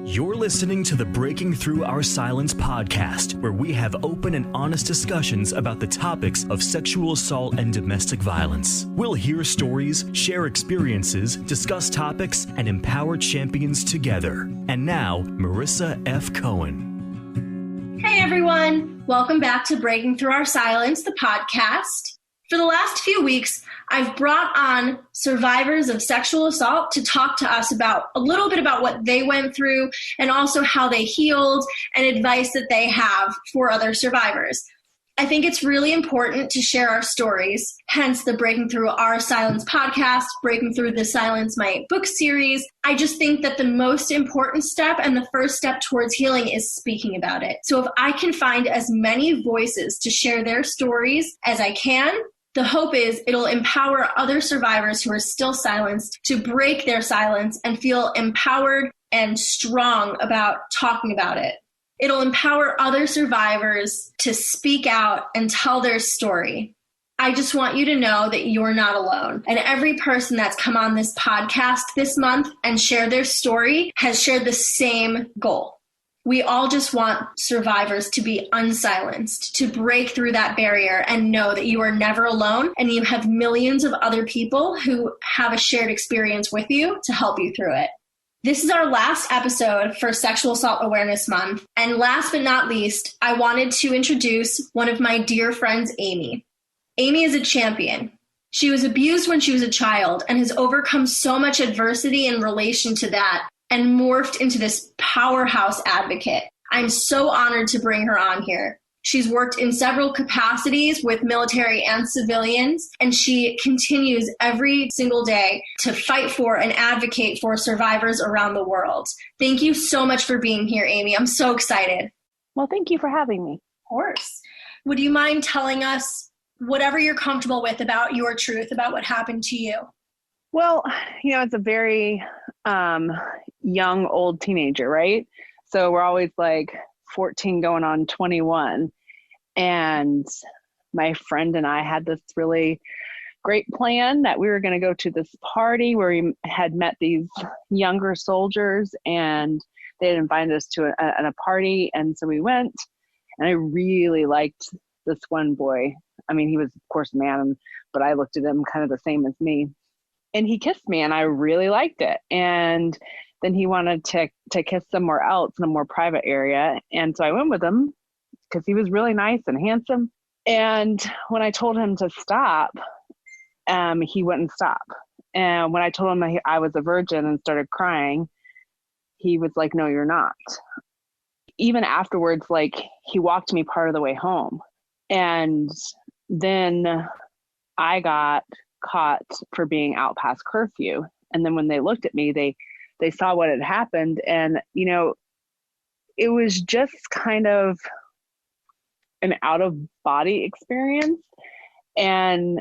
You're listening to the Breaking Through Our Silence podcast, where we have open and honest discussions about the topics of sexual assault and domestic violence. We'll hear stories, share experiences, discuss topics, and empower champions together. And now, Marissa F. Cohen. Hey everyone, welcome back to Breaking Through Our Silence, the podcast. For the last few weeks, I've brought on survivors of sexual assault to talk to us about a little bit about what they went through and also how they healed and advice that they have for other survivors. I think it's really important to share our stories, hence the Breaking Through Our Silence podcast, Breaking Through the Silence, my book series. I just think that the most important step and the first step towards healing is speaking about it. So if I can find as many voices to share their stories as I can, the hope is it'll empower other survivors who are still silenced to break their silence and feel empowered and strong about talking about it. It'll empower other survivors to speak out and tell their story. I just want you to know that you're not alone. And every person that's come on this podcast this month and shared their story has shared the same goal. We all just want survivors to be unsilenced, to break through that barrier and know that you are never alone and you have millions of other people who have a shared experience with you to help you through it. This is our last episode for Sexual Assault Awareness Month. And last but not least, I wanted to introduce one of my dear friends, Amy. Amy is a champion. She was abused when she was a child and has overcome so much adversity in relation to that and morphed into this powerhouse advocate. I'm so honored to bring her on here. She's worked in several capacities with military and civilians, and she continues every single day to fight for and advocate for survivors around the world. Thank you so much for being here, Amy. I'm so excited. Well, thank you for having me. Of course. Would you mind telling us whatever you're comfortable with about your truth, about what happened to you? Well, it's a very young, old teenager, right? So we're always like 14 going on 21. And my friend and I had this really great plan that we were going to go to this party where we had met these younger soldiers and they had invited us to a party. And so we went, and I really liked this one boy. I mean, he was, of course, a man, but I looked at him kind of the same as me. And he kissed me and I really liked it. And then he wanted to kiss somewhere else in a more private area. And so I went with him because he was really nice and handsome. And when I told him to stop, he wouldn't stop. And when I told him I was a virgin and started crying, he was like, "No, you're not." Even afterwards, like, he walked me part of the way home. And then I got caught for being out past curfew. And then when they looked at me, they saw what had happened. And, it was just kind of an out of body experience, and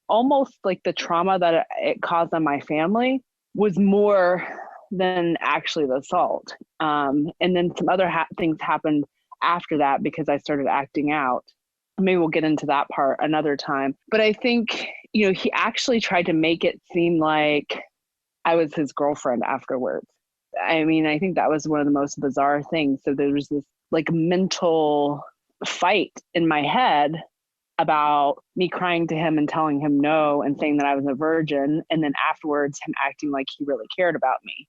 almost like the trauma that it caused on my family was more than actually the assault. And then some other things happened after that because I started acting out. Maybe we'll get into that part another time. But I think, he actually tried to make it seem like I was his girlfriend afterwards. I mean, I think that was one of the most bizarre things. So there was this like mental fight in my head about me crying to him and telling him no and saying that I was a virgin. And then afterwards, him acting like he really cared about me.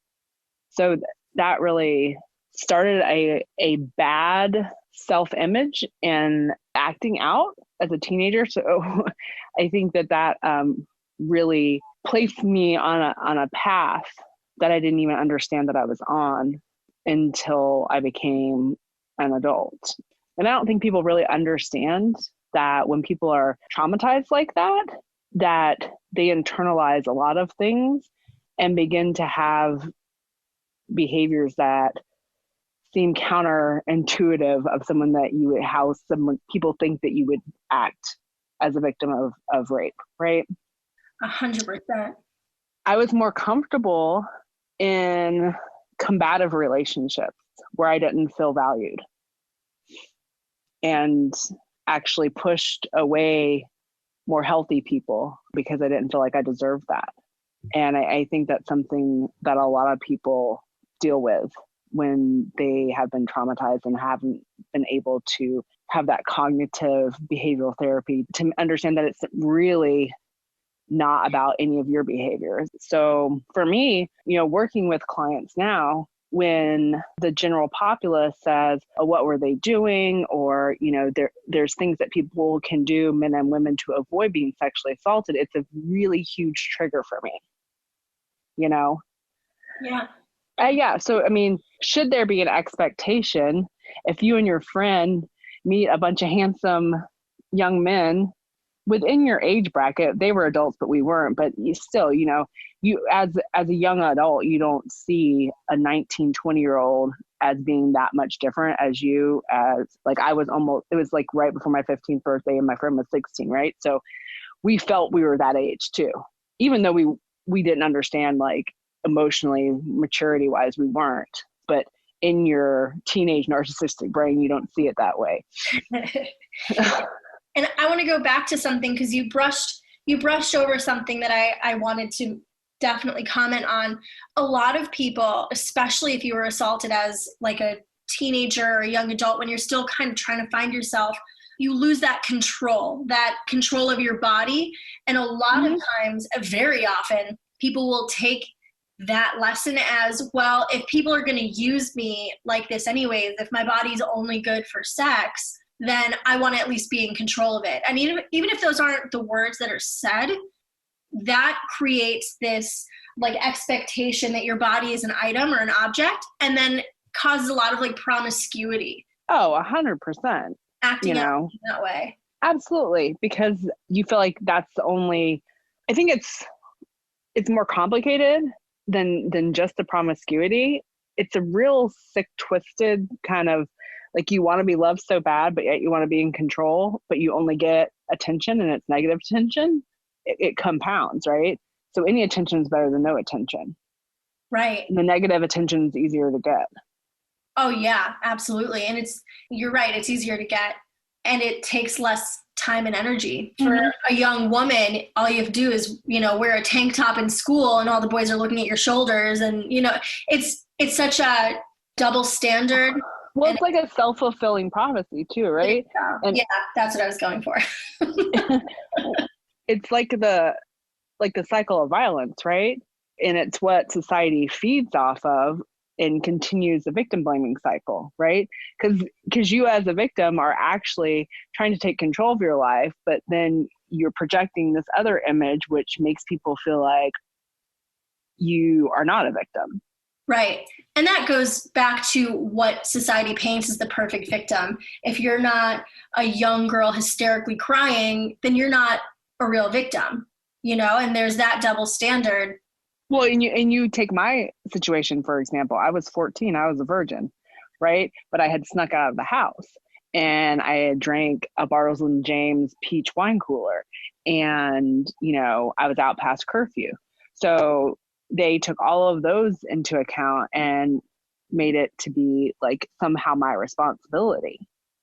So that really started a bad self-image and acting out as a teenager. So I think that really placed me on a path that I didn't even understand that I was on until I became an adult. And I don't think people really understand that when people are traumatized like that they internalize a lot of things and begin to have behaviors that seem counterintuitive of someone that you would, how someone people think that you would act as a victim of rape, right? 100%. I was more comfortable in combative relationships where I didn't feel valued, and actually pushed away more healthy people because I didn't feel like I deserved that. And I think that's something that a lot of people deal with when they have been traumatized and haven't been able to have that cognitive behavioral therapy to understand that it's really not about any of your behaviors. So for me, working with clients now, when the general populace says, oh, what were they doing? Or, there's things that people can do, men and women, to avoid being sexually assaulted. It's a really huge trigger for me, Yeah. Yeah. So, should there be an expectation if you and your friend meet a bunch of handsome young men within your age bracket? They were adults, but we weren't. But you still, you as a young adult, you don't see a 19, 20-year-old as being that much different as you. As like it was like right before my 15th birthday, and my friend was 16, right? So we felt we were that age too, even though we didn't understand, like, emotionally, maturity wise, we weren't. But in your teenage narcissistic brain, you don't see it that way. And I want to go back to something, because you brushed over something that I wanted to definitely comment on. A lot of people, especially if you were assaulted as like a teenager or a young adult, when you're still kind of trying to find yourself, you lose that control of your body. And a lot of times, very often, people will take that lesson as, well, if people are going to use me like this anyways, if my body's only good for sex, then I want to at least be in control of it. And even if those aren't the words that are said, that creates this like expectation that your body is an item or an object, and then causes a lot of like promiscuity. Oh, 100%. Acting out in that way. Absolutely. Because you feel like that's the only, I think it's more complicated than just the promiscuity. It's a real sick, twisted kind of, like, you want to be loved so bad, but yet you want to be in control, but you only get attention, and it's negative attention. It compounds, right? So any attention is better than no attention. Right. And the negative attention is easier to get. Oh yeah, absolutely. And you're right, it's easier to get, and it takes less time and energy. For a young woman, all you have to do is, wear a tank top in school, and all the boys are looking at your shoulders, and it's such a double standard. Well, it's like a self-fulfilling prophecy too, right? Yeah, that's what I was going for. It's like the cycle of violence, right? And it's what society feeds off of and continues the victim blaming cycle, right? Because you as a victim are actually trying to take control of your life, but then you're projecting this other image, which makes people feel like you are not a victim. Right. And that goes back to what society paints as the perfect victim. If you're not a young girl hysterically crying, then you're not a real victim, and there's that double standard. Well, and you take my situation, for example. I was 14, I was a virgin, right? But I had snuck out of the house, and I had drank a Bartles and James peach wine cooler, and, I was out past curfew. So they took all of those into account and made it to be like somehow my responsibility.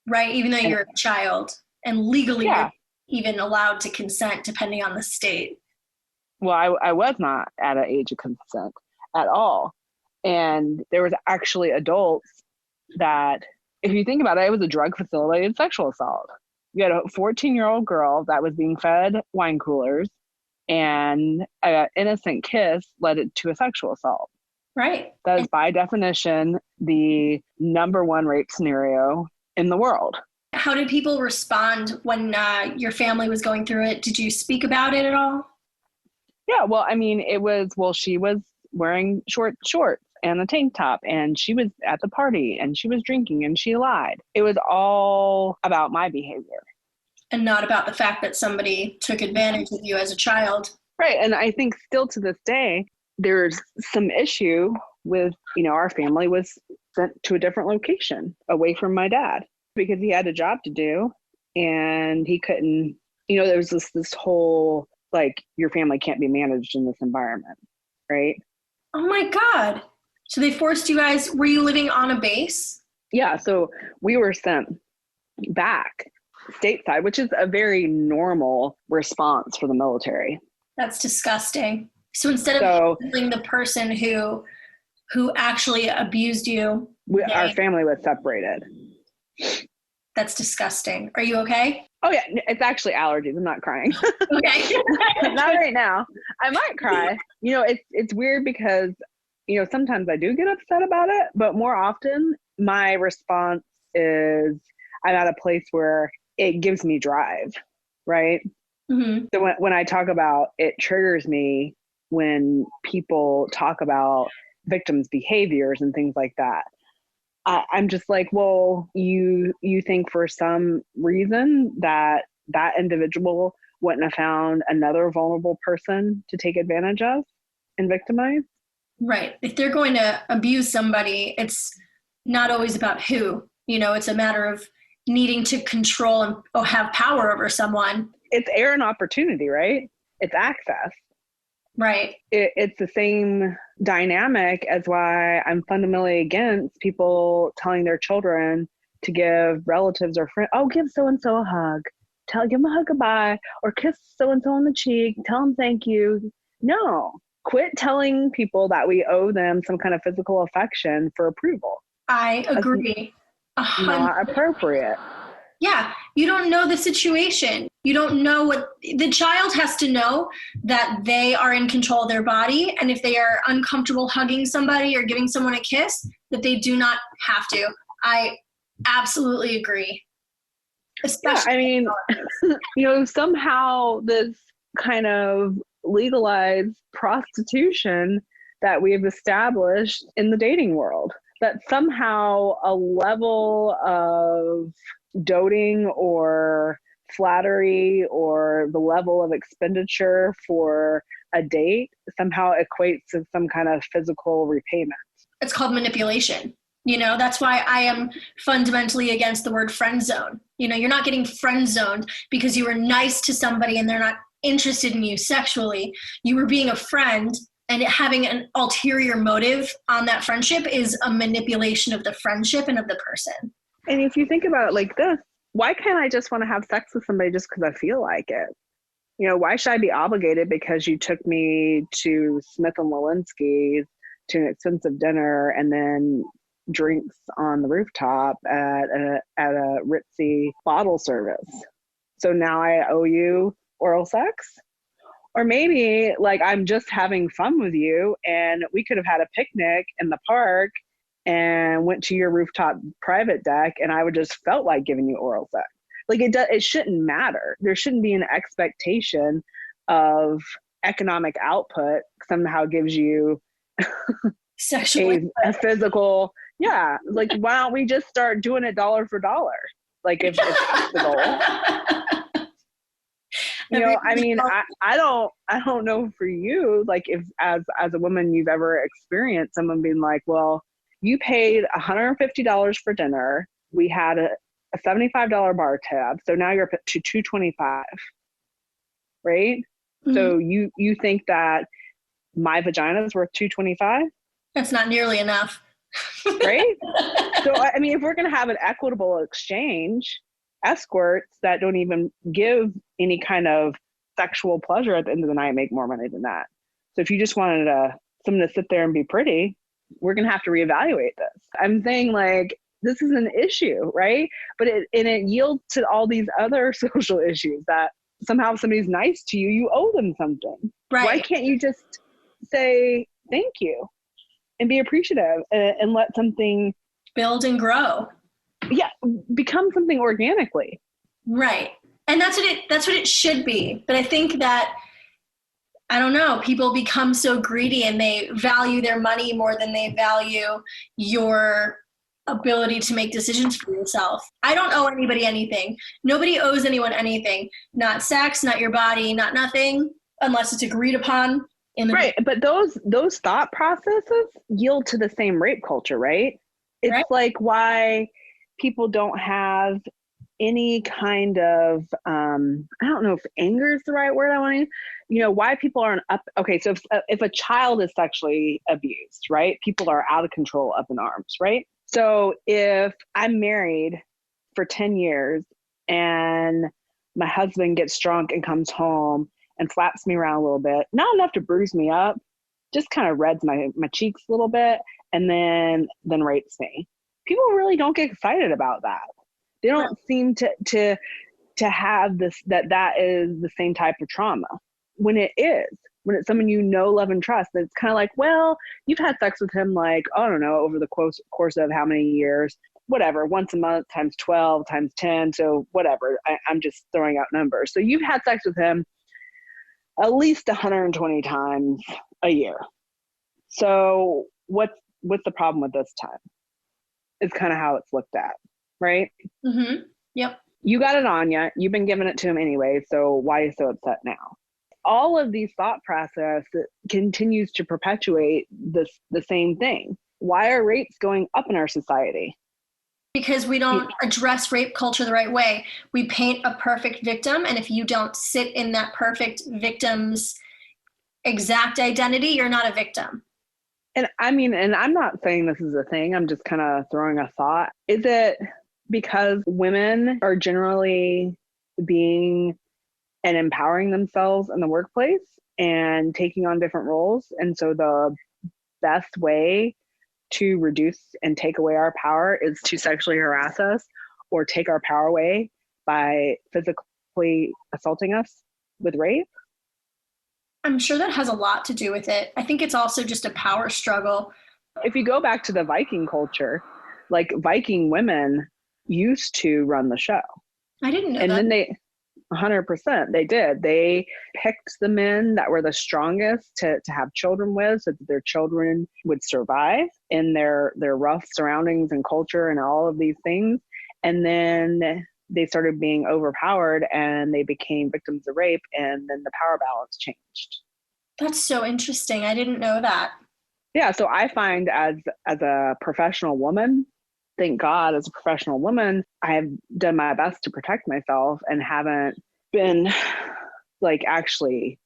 Right. Even though you're a child, and legally you're even allowed to consent depending on the state. Well, I was not at an age of consent at all. And there was actually adults that, if you think about it, it was a drug facilitated sexual assault. You had a 14-year-old girl that was being fed wine coolers, and an innocent kiss led it to a sexual assault. Right. That is by definition the number one rape scenario in the world. How did people respond when your family was going through it? Did you speak about it at all? Yeah, well, she was wearing shorts and a tank top, and she was at the party, and she was drinking, and she lied. It was all about my behavior. And not about the fact that somebody took advantage of you as a child. Right. And I think still to this day, there's some issue with, our family was sent to a different location away from my dad because he had a job to do, and he couldn't, there was this whole, like, your family can't be managed in this environment. Right. Oh my God. So they forced you guys, were you living on a base? Yeah. So we were sent back stateside, which is a very normal response for the military. That's disgusting. So instead of handling the person who who actually abused you. Our family was separated. That's disgusting. Are you okay? Oh yeah, it's actually allergies. I'm not crying. Okay. Not right now. I might cry. It's weird because, sometimes I do get upset about it, but more often my response is I'm at a place where it gives me drive, right? Mm-hmm. So when I talk about, it triggers me when people talk about victims' behaviors and things like that. I'm just like, well, you think for some reason that individual wouldn't have found another vulnerable person to take advantage of and victimize? Right. If they're going to abuse somebody, it's not always about who. It's a matter of needing to control or have power over someone. It's air and opportunity, right? It's access. Right. It's the same dynamic as why I'm fundamentally against people telling their children to give relatives or friends, give so-and-so a hug. Give them a hug goodbye, or kiss so-and-so on the cheek, tell them thank you. No, quit telling people that we owe them some kind of physical affection for approval. I agree. That's not appropriate. Yeah, you don't know the situation. You don't know what the child has to know, that they are in control of their body. And if they are uncomfortable hugging somebody or giving someone a kiss, that they do not have to. I absolutely agree. Especially somehow this kind of legalized prostitution that we have established in the dating world, that somehow a level of doting or flattery or the level of expenditure for a date somehow equates to some kind of physical repayment. It's called manipulation. That's why I am fundamentally against the word friend zone. You're not getting friend zoned because you were nice to somebody and they're not interested in you sexually. You were being a friend, and having an ulterior motive on that friendship is a manipulation of the friendship and of the person. And if you think about it like this, why can't I just want to have sex with somebody just because I feel like it? Why should I be obligated because you took me to Smith & Wollensky's to an expensive dinner and then drinks on the rooftop at a ritzy bottle service? So now I owe you oral sex? Or maybe I'm just having fun with you and we could have had a picnic in the park and went to your rooftop private deck and I would just felt like giving you oral sex. It shouldn't matter. There shouldn't be an expectation of economic output somehow gives you sexual a physical. Yeah. Why don't we just start doing it dollar for dollar? If that's the goal. I don't know for you, if as a woman you've ever experienced someone being like, well, you paid $150 for dinner. We had a $75 bar tab. So now you're up to $225, right? Mm-hmm. So you think that my vagina is worth $225? That's not nearly enough. Right? So, if we're going to have an equitable exchange, escorts that don't even give any kind of sexual pleasure at the end of the night make more money than that. So if you just wanted someone to sit there and be pretty, we're going to have to reevaluate this. I'm saying this is an issue, right? But it yields to all these other social issues that somehow if somebody's nice to you, you owe them something. Right. Why can't you just say thank you and be appreciative and let something build and grow? Yeah, become something organically. Right. And that's what it should be. But I think that, I don't know, people become so greedy and they value their money more than they value your ability to make decisions for yourself. I don't owe anybody anything. Nobody owes anyone anything. Not sex, not your body, not nothing, unless it's agreed upon. Right. But those thought processes yield to the same rape culture, right? It's right. Why people don't have any kind of, I don't know if anger is the right word I want to use, why people aren't up. Okay. So if a child is sexually abused, right, people are out of control, up in arms, right? So if I'm married for 10 years and my husband gets drunk and comes home and slaps me around a little bit, not enough to bruise me up, just kind of reds my cheeks a little bit, and then rapes me. People really don't get excited about that. They don't seem to have this, that is the same type of trauma. When it's someone you know, love, and trust, it's kind of like, well, you've had sex with him, like, I don't know, over the course of how many years, whatever, once a month times 12 times 10. So whatever, I'm just throwing out numbers. So you've had sex with him at least 120 times a year. So what's the problem with this time? It's kind of how it's looked at, right? Mm-hmm. Yep. You got it on you. You've been giving it to him anyway. So why are you so upset now? All of these thought process continues to perpetuate the same thing. Why are rapes going up in our society? Because we don't address rape culture the right way. We paint a perfect victim, and if you don't sit in that perfect victim's exact identity, you're not a victim. And I mean, and I'm not saying this is a thing, I'm just kind of throwing a thought. Is it because women are generally being and empowering themselves in the workplace and taking on different roles? And so the best way to reduce and take away our power is to sexually harass us or take our power away by physically assaulting us with rape? I'm sure that has a lot to do with it. I think it's also just a power struggle. If you go back to the Viking culture, like Viking women used to run the show. I didn't know and that. And then 100%, they did. They picked the men that were the strongest to have children with so that their children would survive in their rough surroundings and culture and all of these things. And then they started being overpowered and they became victims of rape, and then the power balance changed. That's so interesting. I didn't know that. Yeah, so I find as a professional woman, thank God, as a professional woman, I have done my best to protect myself and haven't been like actually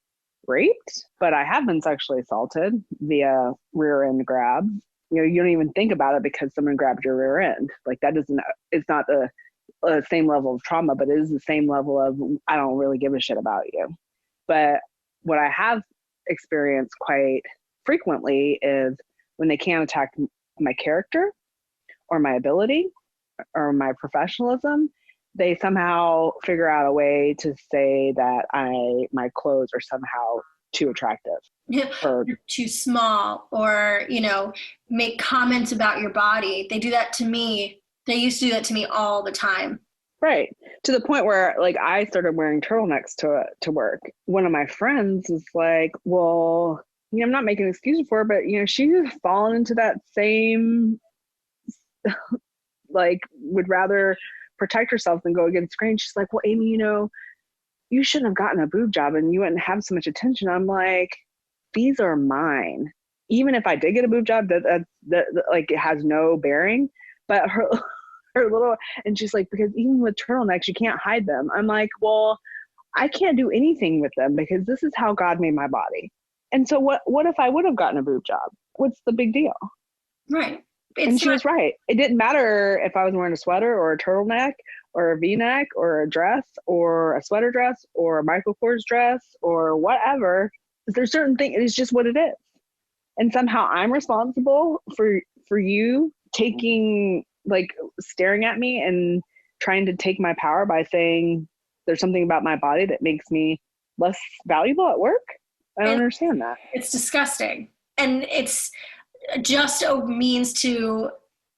raped, but I have been sexually assaulted via rear end grab. You know, you don't even think about it because someone grabbed your rear end. Like that it's not the same level of trauma, but it is the same level of, I don't really give a shit about you. But what I have experienced quite frequently is when they can't attack my character or my ability or my professionalism, they somehow figure out a way to say that my clothes are somehow too attractive. Or you're too small, or, make comments about your body. They do that to me. They used to do that to me all the time. Right. To the point where like I started wearing turtlenecks to work. One of my friends is like, well, I'm not making excuses for her, but she's fallen into that same like would rather protect herself than go against grain. She's like, well, Amy, you shouldn't have gotten a boob job and you wouldn't have so much attention. I'm like, these are mine. Even if I did get a boob job, that like it has no bearing. But her little, and she's like, because even with turtlenecks, you can't hide them. I'm like, well, I can't do anything with them because this is how God made my body. And so what if I would have gotten a boob job? What's the big deal? Right. And she was right. It didn't matter if I was wearing a sweater or a turtleneck or a V-neck or a dress or a sweater dress or a Michael Kors dress or whatever. There's certain things, it's just what it is. And somehow I'm responsible for you staring at me and trying to take my power by saying there's something about my body that makes me less valuable at work. I don't understand that. It's disgusting. And it's just a means to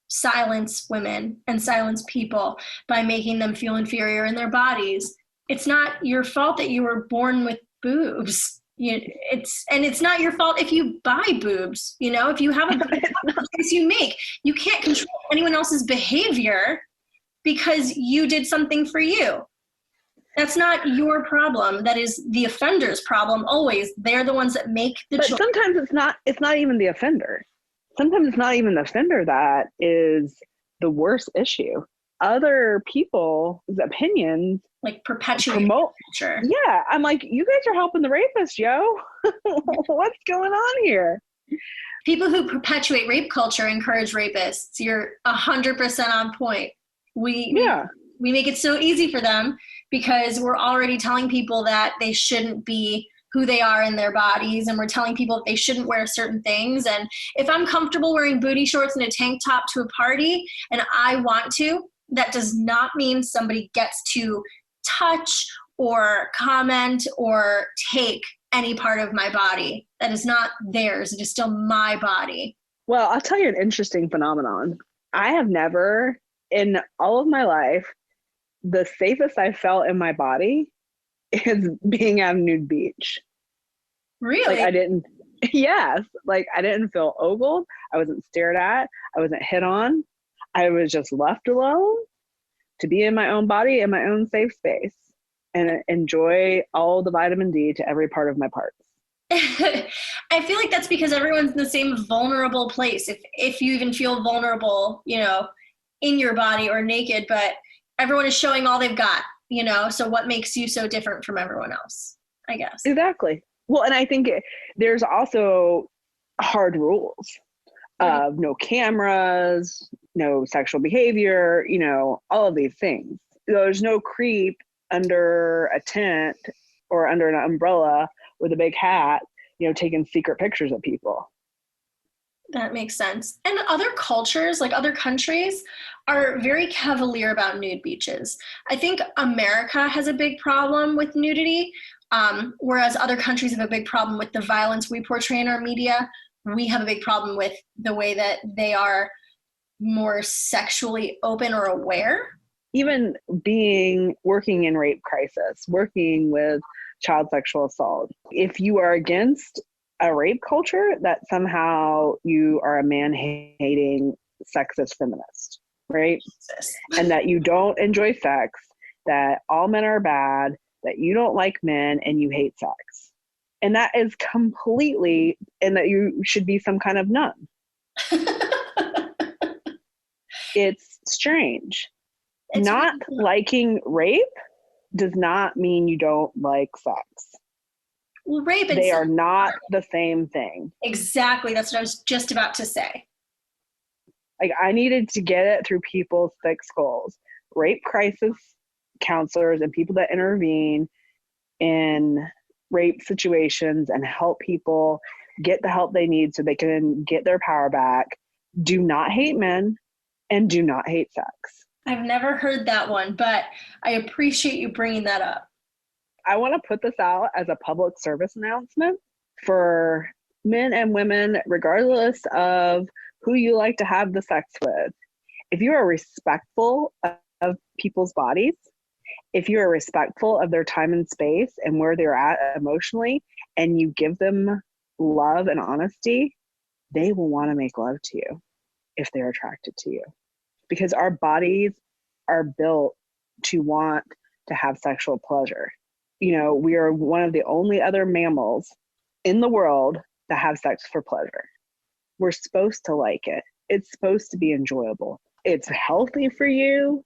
silence women and silence people by making them feel inferior in their bodies. It's not your fault that you were born with boobs. It's not your fault if you buy boobs. If you have a choice you make, you can't control anyone else's behavior because you did something for you. That's not your problem. That is the offender's problem. Always, they're the ones that make the choice. But sometimes it's not even the offender. Sometimes it's not even the offender that is the worst issue. Other people's opinions like perpetuate culture. Yeah, I'm like, you guys are helping the rapist, yo. What's going on here? People who perpetuate rape culture encourage rapists. You're 100% on point. We make it so easy for them because we're already telling people that they shouldn't be who they are in their bodies, and we're telling people that they shouldn't wear certain things. And if I'm comfortable wearing booty shorts and a tank top to a party and I want to, that does not mean somebody gets to touch or comment or take any part of my body. That is not theirs. It is still my body. Well, I'll tell you an interesting phenomenon. I have never, in all of my life, the safest I felt in my body is being at a nude beach. Really? Like I didn't, yes, like I didn't feel ogled. I wasn't stared at. I wasn't hit on. I was just left alone to be in my own body, in my own safe space, and enjoy all the vitamin D to every part of my parts. I feel like that's because everyone's in the same vulnerable place. If you even feel vulnerable, you know, in your body or naked, but everyone is showing all they've got, you know, so what makes you so different from everyone else, I guess. Exactly. Well, and I think there's also hard rules of no cameras, no sexual behavior, you know, all of these things. There's no creep under a tent or under an umbrella with a big hat, you know, taking secret pictures of people. That makes sense. And other cultures, like other countries, are very cavalier about nude beaches. I think America has a big problem with nudity, whereas other countries have a big problem with the violence we portray in our media. We have a big problem with the way that they are more sexually open or aware. Even working in rape crisis, working with child sexual assault, if you are against a rape culture, that somehow you are a man-hating sexist feminist, right? And that you don't enjoy sex, that all men are bad, that you don't like men and you hate sex. And that is completely, and that you should be some kind of nun. It's strange. It's not really liking rape does not mean you don't like sex. Well, rape and they are not the same thing. Exactly. That's what I was just about to say. Like, I needed to get it through people's thick skulls. Rape crisis counselors and people that intervene in rape situations and help people get the help they need so they can get their power back do not hate men and do not hate sex. I've never heard that one, but I appreciate you bringing that up. I want to put this out as a public service announcement for men and women, regardless of who you like to have the sex with. If you are respectful of people's bodies, if you are respectful of their time and space and where they're at emotionally, and you give them love and honesty, they will want to make love to you if they're attracted to you. Because our bodies are built to want to have sexual pleasure. You know, we are one of the only other mammals in the world that have sex for pleasure. We're supposed to like it. It's supposed to be enjoyable. It's healthy for you.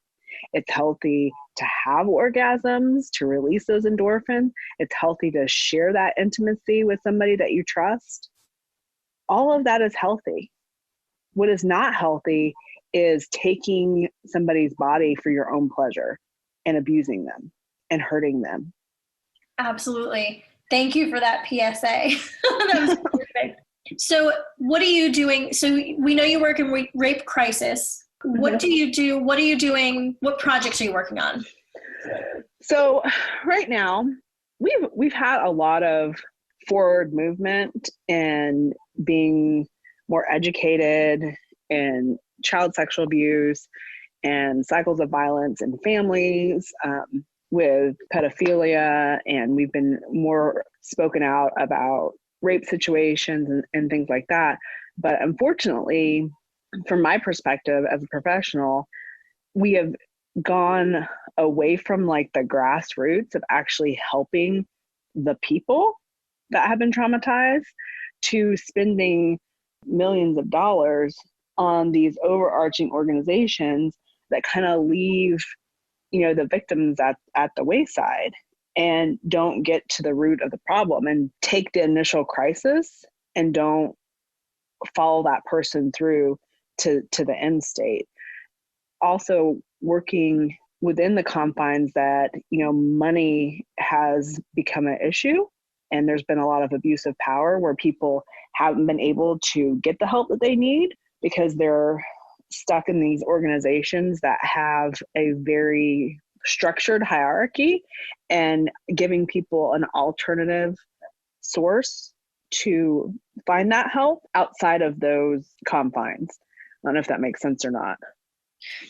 It's healthy to have orgasms, to release those endorphins. It's healthy to share that intimacy with somebody that you trust. All of that is healthy. What is not healthy is taking somebody's body for your own pleasure and abusing them and hurting them. Absolutely. Thank you for that PSA. That was perfect. So what are you doing? So we know you work in rape crisis. What do you do? What are you doing? What projects are you working on? So right now, we've had a lot of forward movement and being more educated in child sexual abuse and cycles of violence in families, with pedophilia, and we've been more spoken out about rape situations and things like that. But unfortunately, from my perspective as a professional, we have gone away from like the grassroots of actually helping the people that have been traumatized to spending millions of dollars on these overarching organizations that kind of leave, you know, the victims at the wayside and don't get to the root of the problem and take the initial crisis and don't follow that person through to the end state. Also working within the confines that, you know, money has become an issue And there's been a lot of abuse of power where people haven't been able to get the help that they need because they're stuck in these organizations that have a very structured hierarchy, and giving people an alternative source to find that help outside of those confines. I don't know if that makes sense or not.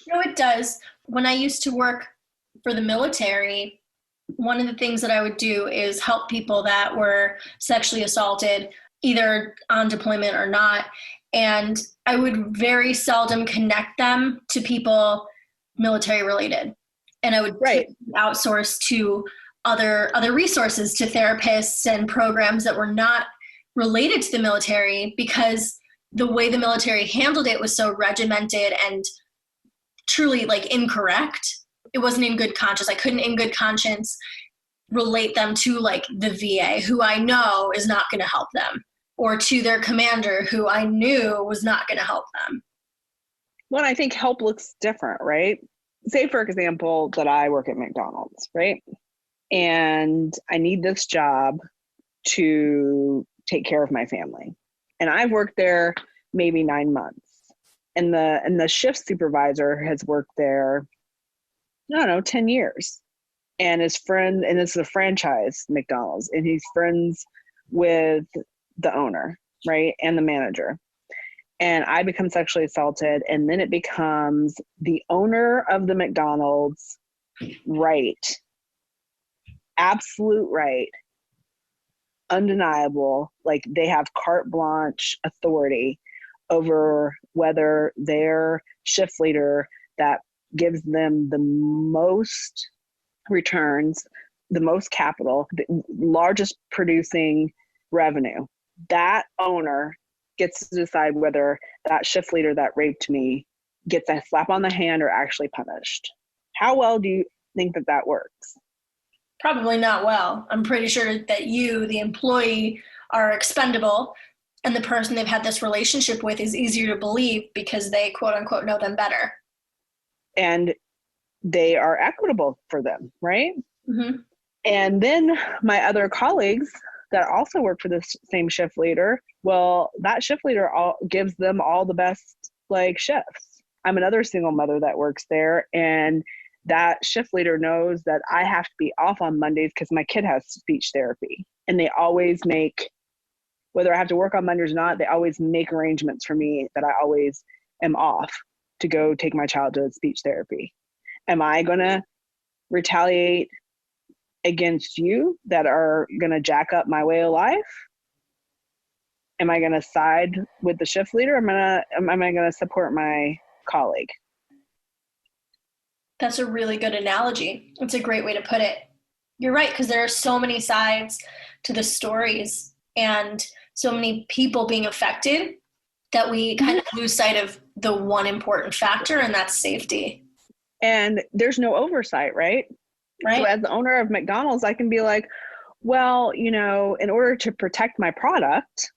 No, it does. When I used to work for the military, one of the things that I would do is help people that were sexually assaulted, either on deployment or not. And I would very seldom connect them to people military related. And I would outsource to other resources, to therapists and programs that were not related to the military, because the way the military handled it was so regimented and truly like incorrect. It wasn't in good conscience. I couldn't in good conscience relate them to like the VA, who I know is not going to help them, or to their commander, who I knew was not going to help them. Well, I think help looks different, right? Say, for example, that I work at McDonald's, right? And I need this job to take care of my family. And I've worked there maybe 9 months. And the shift supervisor has worked there, I don't know, 10 years. And his friend, and it's a franchise McDonald's, and he's friends with the owner, right? And the manager. And I become sexually assaulted, and then it becomes the owner of the McDonald's right, absolute right, undeniable, like they have carte blanche authority over whether their shift leader that gives them the most returns, the most capital, the largest producing revenue, that owner gets to decide whether that shift leader that raped me gets a slap on the hand or actually punished. How well do you think that works? Probably not well. I'm pretty sure that you, the employee, are expendable, and the person they've had this relationship with is easier to believe because they quote unquote know them better. And they are equitable for them, right? Mm-hmm. And then my other colleagues that also work for this same shift leader, well, that shift leader gives them all the best like shifts. I'm another single mother that works there, and that shift leader knows that I have to be off on Mondays because my kid has speech therapy. And they always make, whether I have to work on Mondays or not, they always make arrangements for me that I always am off to go take my child to speech therapy. Am I going to retaliate against you that are going to jack up my way of life? Am I going to side with the shift leader? Am I going to support my colleague? That's a really good analogy. It's a great way to put it. You're right, because there are so many sides to the stories and so many people being affected that we kind of lose sight of the one important factor, and that's safety. And there's no oversight, right? Right. So as the owner of McDonald's, I can be like, well, in order to protect my product,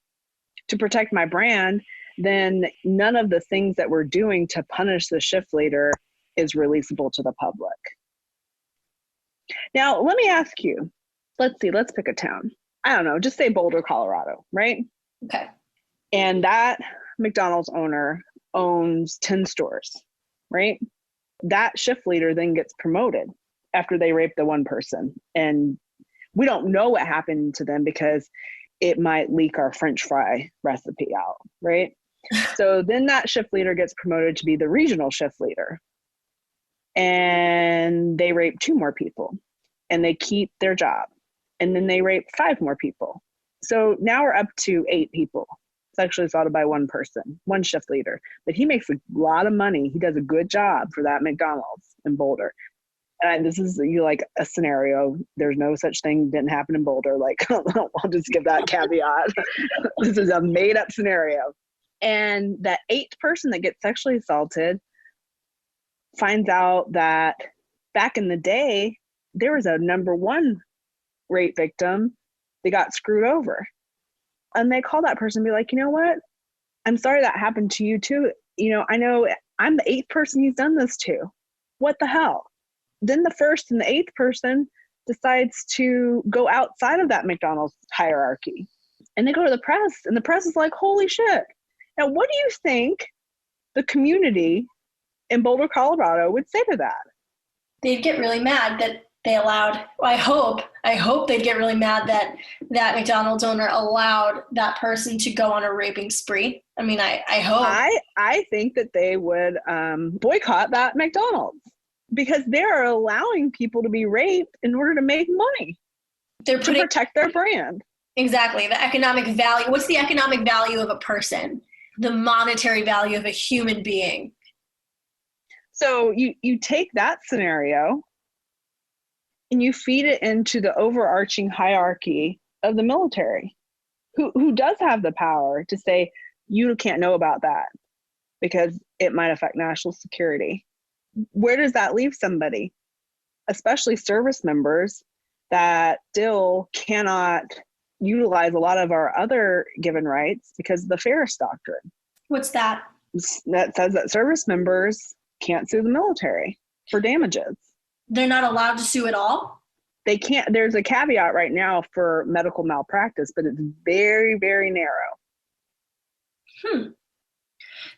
to protect my brand, then none of the things that we're doing to punish the shift leader is releasable to the public. Now, let me ask you, let's pick a town. I don't know, just say Boulder, Colorado, right? Okay. And that McDonald's owner owns 10 stores, right? That shift leader then gets promoted after they rape the one person. And we don't know what happened to them because it might leak our French fry recipe out, right? So then that shift leader gets promoted to be the regional shift leader. And they rape 2 more people and they keep their job. And then they rape 5 more people. So now we're up to 8 people sexually assaulted by one person, one shift leader. But he makes a lot of money. He does a good job for that McDonald's in Boulder. And this is like a scenario. There's no such thing didn't happen in Boulder. Like, I'll just give that caveat. This is a made up scenario. And that 8th person that gets sexually assaulted finds out that back in the day, there was a number 1 rape victim that got screwed over. And they call that person and be like, you know what? I'm sorry that happened to you too. I know I'm the 8th person he's done this to. What the hell? Then the 1st and the 8th person decides to go outside of that McDonald's hierarchy. And they go to the press, and the press is like, holy shit. Now, what do you think the community in Boulder, Colorado would say to that? They'd get really mad that they allowed, I hope they'd get really mad that that McDonald's owner allowed that person to go on a raping spree. I mean, I hope. I think that they would boycott that McDonald's because they're allowing people to be raped in order to make money. They're to protect their brand. Exactly. The economic value. What's the economic value of a person? The monetary value of a human being. So you take that scenario and you feed it into the overarching hierarchy of the military, who does have the power to say, you can't know about that because it might affect national security. Where does that leave somebody, especially service members that still cannot utilize a lot of our other given rights because of the Ferris Doctrine? What's that? That says that service members can't sue the military for damages. They're not allowed to sue at all? They can't. There's a caveat right now for medical malpractice, but it's very, very narrow.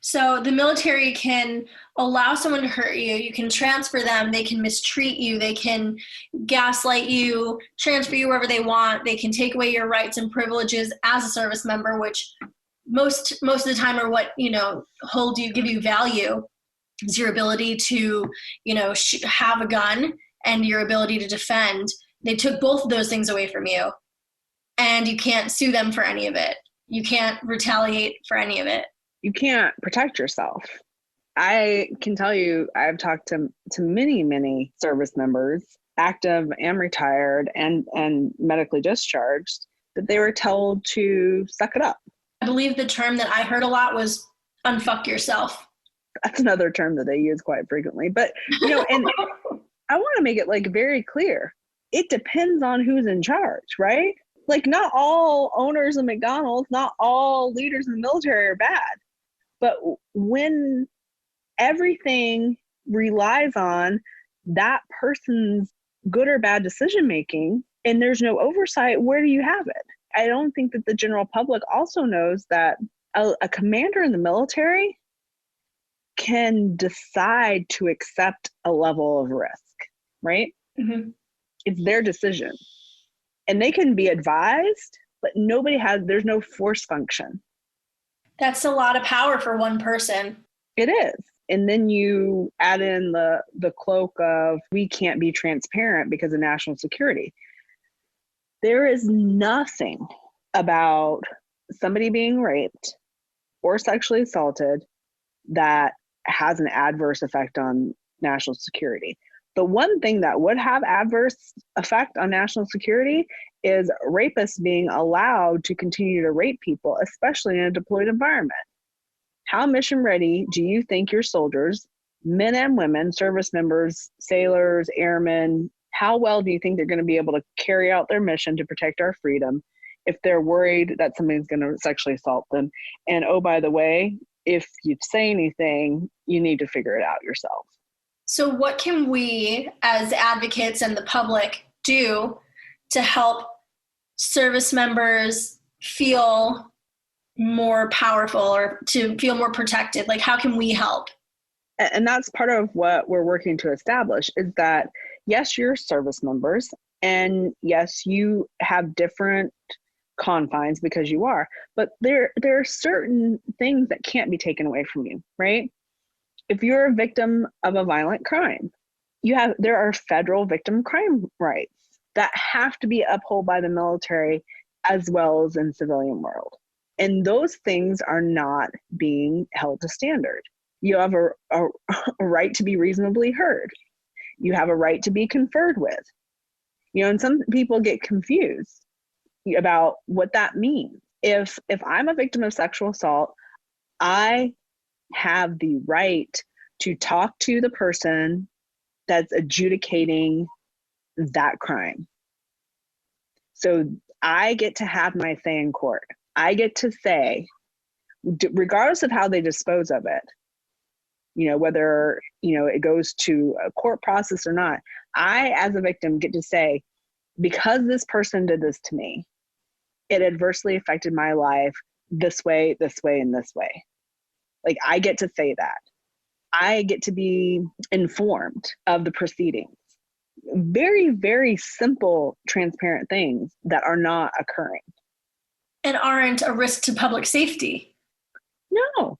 So the military can allow someone to hurt you. You can transfer them. They can mistreat you. They can gaslight you, transfer you wherever they want. They can take away your rights and privileges as a service member, which most of the time are what, hold you, give you value. Is your ability to, have a gun and your ability to defend. They took both of those things away from you, and you can't sue them for any of it. You can't retaliate for any of it. You can't protect yourself. I can tell you, I've talked to many, many service members, active and retired and medically discharged, that they were told to suck it up. I believe the term that I heard a lot was unfuck yourself. That's another term that they use quite frequently. But, and I want to make it very clear. It depends on who's in charge, right? Not all owners of McDonald's, not all leaders in the military are bad. But when everything relies on that person's good or bad decision making and there's no oversight, where do you have it? I don't think that the general public also knows that a commander in the military can decide to accept a level of risk, right? Mm-hmm. It's their decision. And they can be advised, but there's no force function. That's a lot of power for one person. It is. And then you add in the cloak of we can't be transparent because of national security. There is nothing about somebody being raped or sexually assaulted that has an adverse effect on national security. The one thing that would have adverse effect on national security is rapists being allowed to continue to rape people, especially in a deployed environment. How mission ready do you think your soldiers, men and women, service members, sailors, airmen, how well do you think they're going to be able to carry out their mission to protect our freedom if they're worried that somebody's going to sexually assault them? And oh, by the way, if you say anything, you need to figure it out yourself. So what can we as advocates and the public do to help service members feel more powerful or to feel more protected? How can we help? And that's part of what we're working to establish is that, yes, you're service members, and yes, you have different confines because you are, but there are certain things that can't be taken away from you, right? If you're a victim of a violent crime, there are federal victim crime rights that have to be upheld by the military as well as in civilian world. And those things are not being held to standard. You have a right to be reasonably heard. You have a right to be conferred with. And some people get confused about what that means. If I'm a victim of sexual assault, I have the right to talk to the person that's adjudicating that crime. So I get to have my say in court. I get to say, regardless of how they dispose of it, whether, it goes to a court process or not, I, as a victim, get to say, because this person did this to me, it adversely affected my life this way, this way, and this way. Like, I get to say that. I get to be informed of the proceedings. Very, very simple, transparent things that are not occurring. And aren't a risk to public safety. No.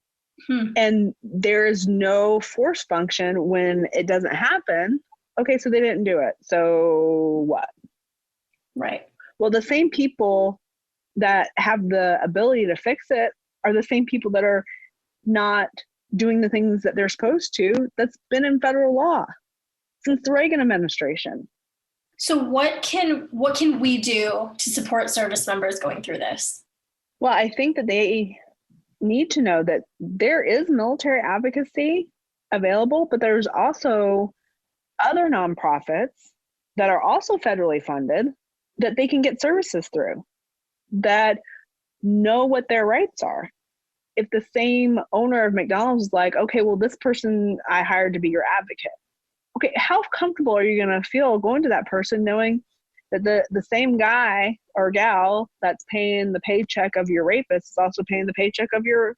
And there's no force function when it doesn't happen. Okay, so they didn't do it. So what? Right. Well, the same people that have the ability to fix it are the same people that are not doing the things that they're supposed to. That's been in federal law since the Reagan administration. So what can we do to support service members going through this? Well, I think that they need to know that there is military advocacy available, but there's also other nonprofits that are also federally funded that they can get services through, that know what their rights are. If the same owner of McDonald's is like, okay, well, this person I hired to be your advocate. Okay, how comfortable are you going to feel going to that person knowing that the same guy or gal that's paying the paycheck of your rapist is also paying the paycheck of your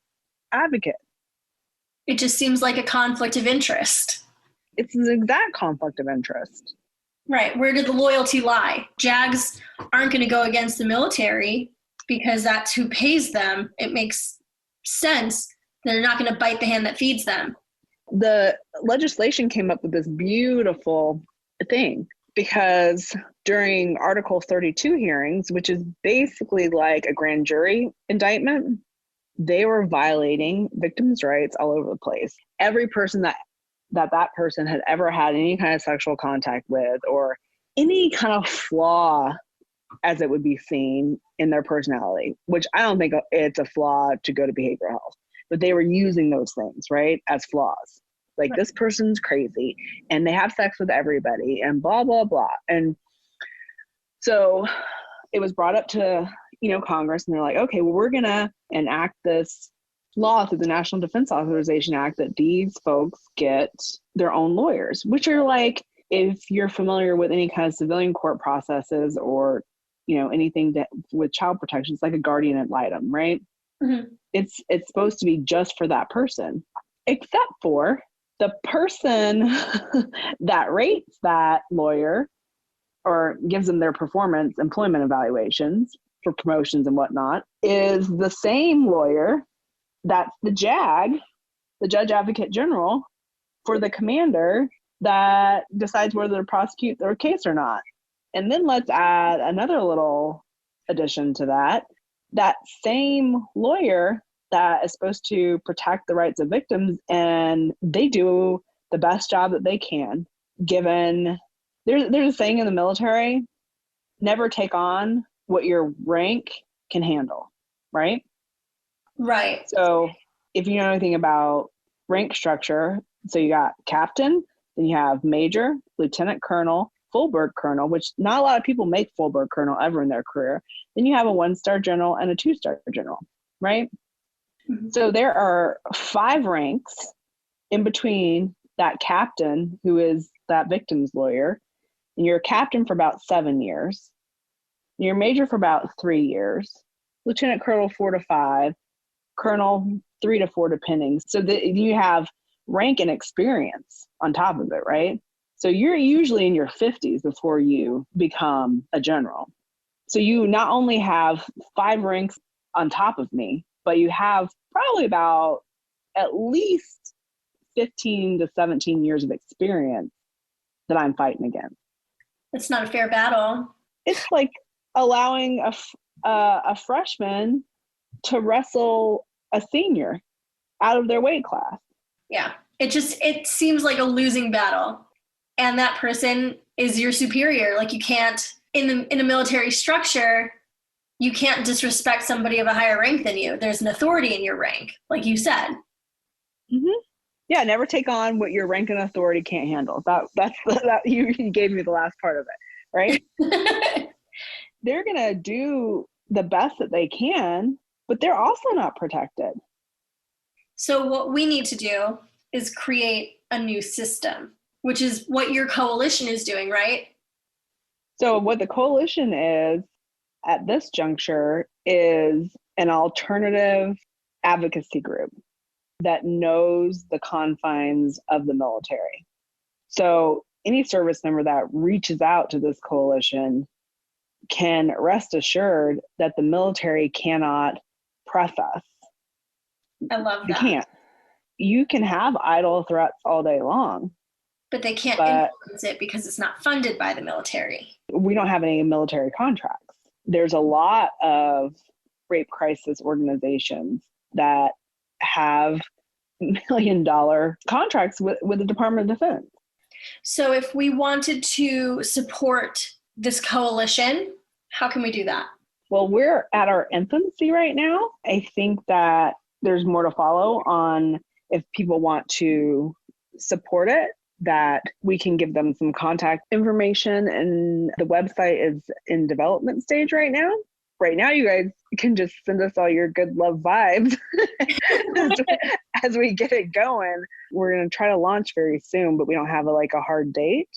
advocate? It just seems like a conflict of interest. It's an exact conflict of interest. Right. Where did the loyalty lie? JAGs aren't going to go against the military because that's who pays them. It makes sense. They're not going to bite the hand that feeds them. The legislation came up with this beautiful thing because during Article 32 hearings, which is basically like a grand jury indictment, they were violating victims' rights all over the place. Every person that person had ever had any kind of sexual contact with, or any kind of flaw as it would be seen in their personality, which I don't think it's a flaw to go to behavioral health, but they were using those things, right, as flaws. Like, this person's crazy and they have sex with everybody and blah, blah, blah. And so it was brought up to, Congress, and they're like, okay, well, we're going to enact this law through the National Defense Authorization Act that these folks get their own lawyers, which are like, if you're familiar with any kind of civilian court processes or, anything that with child protection, it's like a guardian ad litem, right? Mm-hmm. It's supposed to be just for that person, except for the person that rates that lawyer or gives them their performance employment evaluations for promotions and whatnot is the same lawyer that's the JAG, the Judge Advocate General, for the commander that decides whether to prosecute their case or not. And then let's add another little addition to that. That same lawyer that is supposed to protect the rights of victims, and they do the best job that they can, given there's a saying in the military, never take on what your rank can handle, right? Right. So if you know anything about rank structure, so you got captain, then you have major, lieutenant colonel, full-bird colonel, which not a lot of people make full-bird colonel ever in their career. Then you have a 1-star general and a 2-star general, right? Mm-hmm. So there are 5 ranks in between that captain, who is that victim's lawyer, and you're a captain for about 7 years. You're a major for about 3 years, lieutenant colonel 4 to 5, colonel 3 to 4 depending. So you have rank and experience on top of it, right? So you're usually in your 50s before you become a general. So you not only have 5 ranks on top of me, but you have probably about at least 15 to 17 years of experience that I'm fighting against. It's not a fair battle. It's like allowing a freshman to wrestle a senior out of their weight class. Yeah, it seems like a losing battle. And that person is your superior. Like, you can't, in a military structure, you can't disrespect somebody of a higher rank than you. There's an authority in your rank, like you said. Mm-hmm. Yeah, never take on what your rank and authority can't handle. That's you gave me the last part of it, right? They're gonna do the best that they can, but they're also not protected. So what we need to do is create a new system, which is what your coalition is doing, right? So what the coalition is at this juncture is an alternative advocacy group that knows the confines of the military. So any service member that reaches out to this coalition can rest assured that the military cannot press us. I love They that. can't. You can have idle threats all day long, But they can't but influence it because it's not funded by the military. we don't have any military contracts. There's a lot of rape crisis organizations that have $1 million contracts with the Department of Defense. So if we wanted to support this coalition, how can we do that? Well, we're at our infancy right now. I think that there's more to follow on if people want to support it, that we can give them some contact information, and the website is in development stage right now. Right now, you guys can just send us all your good love vibes as we get it going. We're going to try to launch very soon, but we don't have a hard date.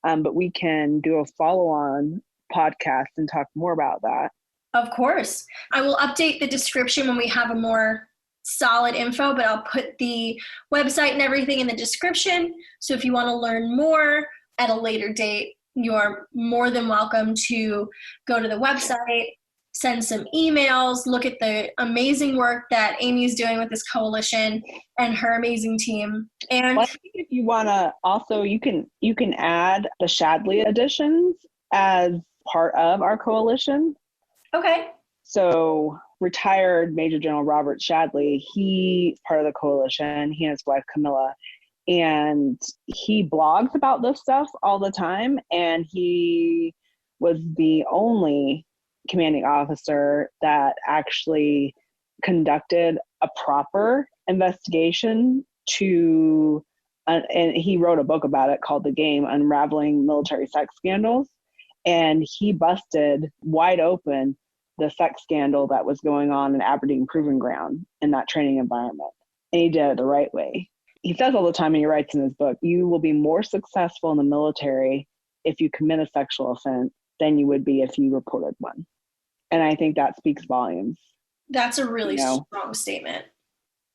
But we can do a follow-on podcast and talk more about that. Of course. I will update the description when we have a more solid info, but I'll put the website and everything in the description. So if you want to learn more at a later date, you're more than welcome to go to the website, send some emails, look at the amazing work that Amy's doing with this coalition and her amazing team. And well, I think if you want to also, you can add the Shadley editions as part of our coalition. okay. So retired Major General Robert Shadley, he's part of the coalition, he and his wife Camilla, and he blogs about this stuff all the time. And he was the only commanding officer that actually conducted a proper investigation to, and he wrote a book about it called The Game, Unraveling Military Sex Scandals. And he busted wide open the sex scandal that was going on in Aberdeen Proving Ground in that training environment. And he did it the right way. He says all the time, and he writes in his book, you will be more successful in the military if you commit a sexual offense than you would be if you reported one. And I think that speaks volumes. That's a really strong statement.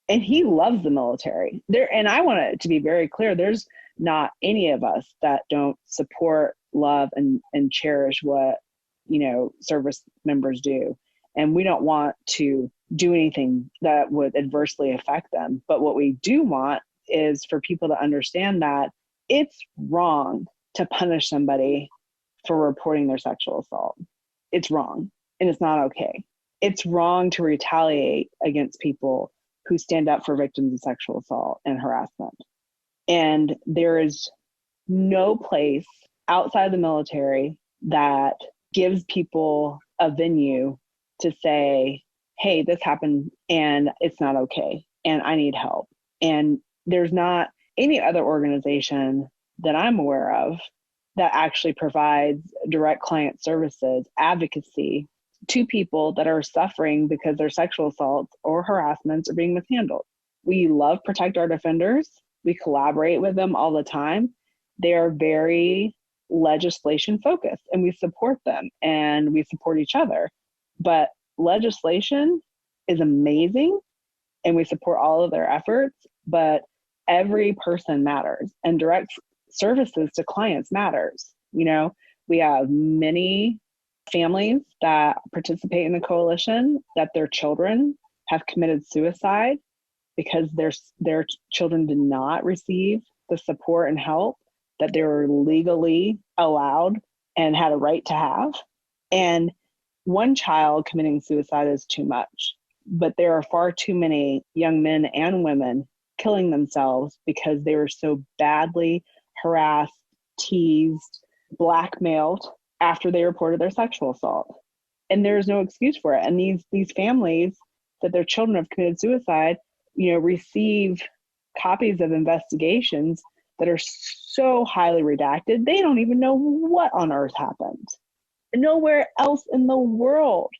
And he loves the military. And I want it to be very clear, there's not any of us that don't support, love, and cherish what service members do. And we don't want to do anything that would adversely affect them. But what we do want is for people to understand that it's wrong to punish somebody for reporting their sexual assault. It's wrong, and it's not okay. It's wrong to retaliate against people who stand up for victims of sexual assault and harassment. And there is no place outside the military that gives people a venue to say, hey, this happened and it's not okay and I need help. And there's not any other organization that I'm aware of that actually provides direct client services, advocacy to people that are suffering because their sexual assaults or harassments are being mishandled. We love Protect Our Defenders. We collaborate with them all the time. They are very legislation focused, and we support them and we support each other. But legislation is amazing and we support all of their efforts, but every person matters, and direct services to clients matters. We have many families that participate in the coalition that their children have committed suicide because their children did not receive the support and help that they were legally allowed and had a right to have. And one child committing suicide is too much, but there are far too many young men and women killing themselves because they were so badly harassed, teased, blackmailed after they reported their sexual assault. And there's no excuse for it. And these families that their children have committed suicide, receive copies of investigations that are so highly redacted, they don't even know what on earth happened. Nowhere else in the world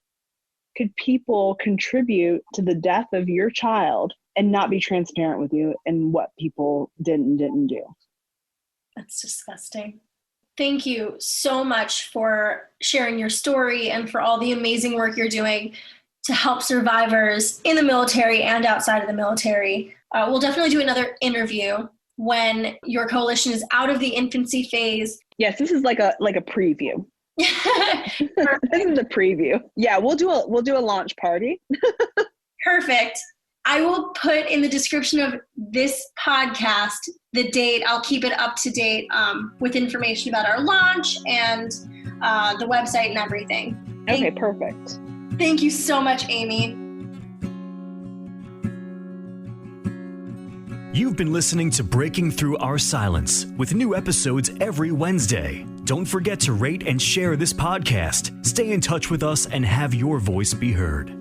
could people contribute to the death of your child and not be transparent with you and what people did and didn't do. That's disgusting. Thank you so much for sharing your story and for all the amazing work you're doing to help survivors in the military and outside of the military. We'll definitely do another interview when your coalition is out of the infancy phase. Yes, this is like a preview. This is a preview. Yeah, we'll do a launch party. Perfect. I will put in the description of this podcast the date. I'll keep it up to date with information about our launch and the website and everything. Okay, perfect. Thank you so much, Amy. You've been listening to Breaking Through Our Silence with new episodes every Wednesday. Don't forget to rate and share this podcast. Stay in touch with us and have your voice be heard.